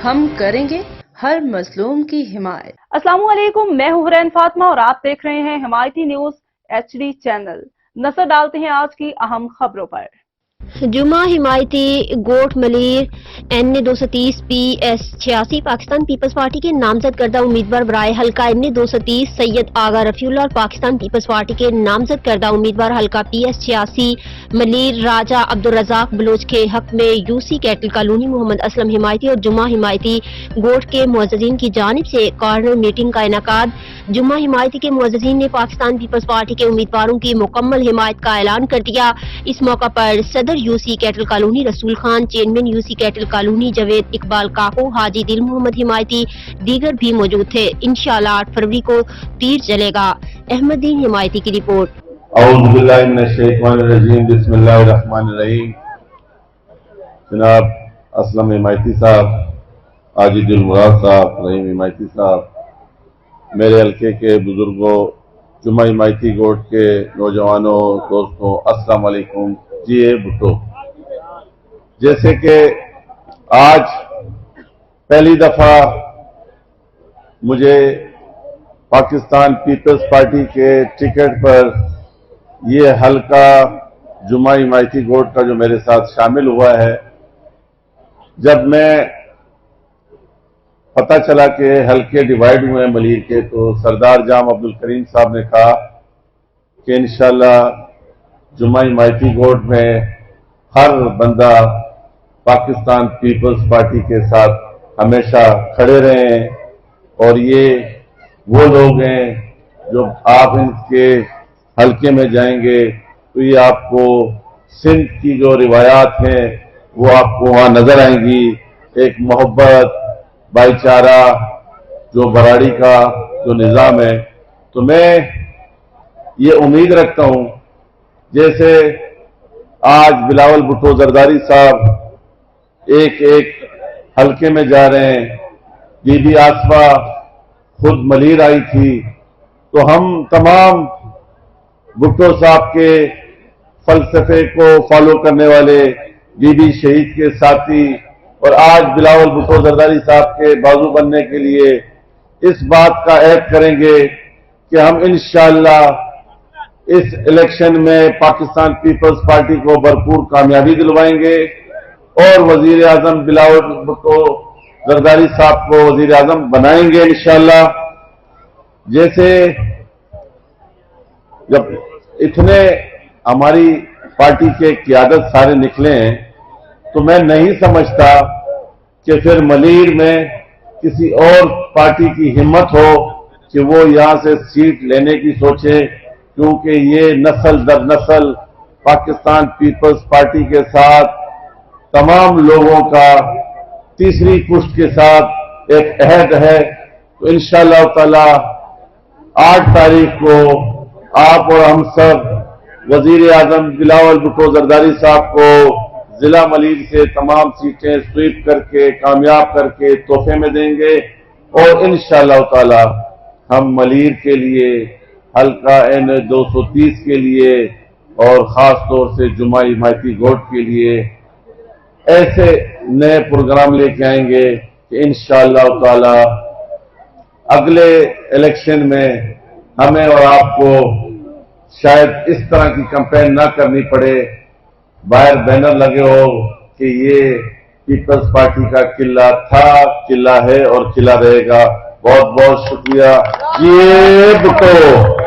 ہم کریں گے ہر مظلوم کی حمایت۔ السلام علیکم، میں ہوں حرین فاطمہ اور آپ دیکھ رہے ہیں حمایتی نیوز HD چینل۔ نظر ڈالتے ہیں آج کی اہم خبروں پر۔ جمعہ حمایتی گوٹ ملیر N 230 PS 86 پاکستان پیپلز پارٹی کے نامزد کردہ امیدوار برائے حلقہ N 230 سید آغا رفیع اللہ اور پاکستان پیپلز پارٹی کے نامزد کردہ امیدوار حلقہ PS 86 ملیر راجہ عبدالرزاق بلوچ کے حق میں UC کیٹل کالونی محمد اسلم حمایتی اور جمعہ حمایتی گوٹ کے معززین کی جانب سے کارنر میٹنگ کا انعقاد۔ جمعہ حمایتی کے معززین نے پاکستان پیپلز پارٹی کے امیدواروں کی مکمل حمایت کا اعلان کر دیا۔ اس موقع پر صدر UC cattle colony Rasul Khan, chairman UC cattle colony Javed Iqbal Kaku, Haji Dil محمد حمایتی دیگر بھی موجود تھے۔ انشاءاللہ 8 فروری کو تیر چلے گا۔ احمد دین حمایتی کی رپورٹ۔ اعوذ باللہ من الشیطان الرجیم، بسم اللہ الرحمن الرحیم۔ جناب اسلم حمایتی صاحب، حاجی دل مراد صاحب، رحیم حمایتی صاحب، میرے حلقے کے بزرگوں، جمعہ حمایتی گوٹ کے نوجوانوں، دوستوں، السلام علیکم۔ جی بھٹو، جیسے کہ آج پہلی دفعہ مجھے پاکستان پیپلز پارٹی کے ٹکٹ پر یہ حلقہ جمعہ حمایتی گوٹ کا جو میرے ساتھ شامل ہوا ہے، جب میں پتہ چلا کہ حلقے ڈیوائیڈ ہوئے ہیں ملیر کے، تو سردار جام عبدالکریم صاحب نے کہا کہ انشاءاللہ جمعہ حمایتی گوٹ میں ہر بندہ پاکستان پیپلز پارٹی کے ساتھ ہمیشہ کھڑے رہیں، اور یہ وہ لوگ ہیں جو آپ ان کے حلقے میں جائیں گے تو یہ آپ کو سندھ کی جو روایات ہیں وہ آپ کو وہاں نظر آئیں گی، ایک محبت، بھائی چارہ، جو براڑی کا جو نظام ہے۔ تو میں یہ امید رکھتا ہوں، جیسے آج بلاول بھٹو زرداری صاحب ایک حلقے میں جا رہے ہیں، بی بی آصفہ خود ملیر آئی تھی، تو ہم تمام بھٹو صاحب کے فلسفے کو فالو کرنے والے، بی بی شہید کے ساتھی، اور آج بلاول بھٹو زرداری صاحب کے بازو بننے کے لیے اس بات کا عہد کریں گے کہ ہم انشاءاللہ اس الیکشن میں پاکستان پیپلز پارٹی کو بھرپور کامیابی دلوائیں گے، اور وزیر اعظم بلاول بھٹو زرداری صاحب کو وزیر اعظم بنائیں گے انشاءاللہ۔ جیسے جب اتنے ہماری پارٹی کے قیادت سارے نکلے ہیں، تو میں نہیں سمجھتا کہ پھر ملیر میں کسی اور پارٹی کی ہمت ہو کہ وہ یہاں سے سیٹ لینے کی سوچے، کیونکہ یہ نسل در نسل پاکستان پیپلز پارٹی کے ساتھ تمام لوگوں کا تیسری پشت کے ساتھ ایک عہد ہے۔ تو انشاءاللہ تعالی 8 تاریخ کو آپ اور ہم سب وزیر اعظم بلاول بھٹو زرداری صاحب کو ضلع ملیر سے تمام سیٹیں سویپ کر کے کامیاب کر کے تحفے میں دیں گے، اور انشاءاللہ تعالی ہم ملیر کے لیے، حلقہ N 230 کے لیے، اور خاص طور سے جمعہ حمایتی گوٹ کے لیے ایسے نئے پروگرام لے کے آئیں گے کہ انشاءاللہ تعالی اگلے الیکشن میں ہمیں اور آپ کو شاید اس طرح کی کمپین نہ کرنی پڑے، باہر بینر لگے ہو کہ یہ پیپلز پارٹی کا قلعہ تھا، قلعہ ہے اور قلعہ رہے گا۔ بہت بہت شکریہ۔ یہ بھٹو۔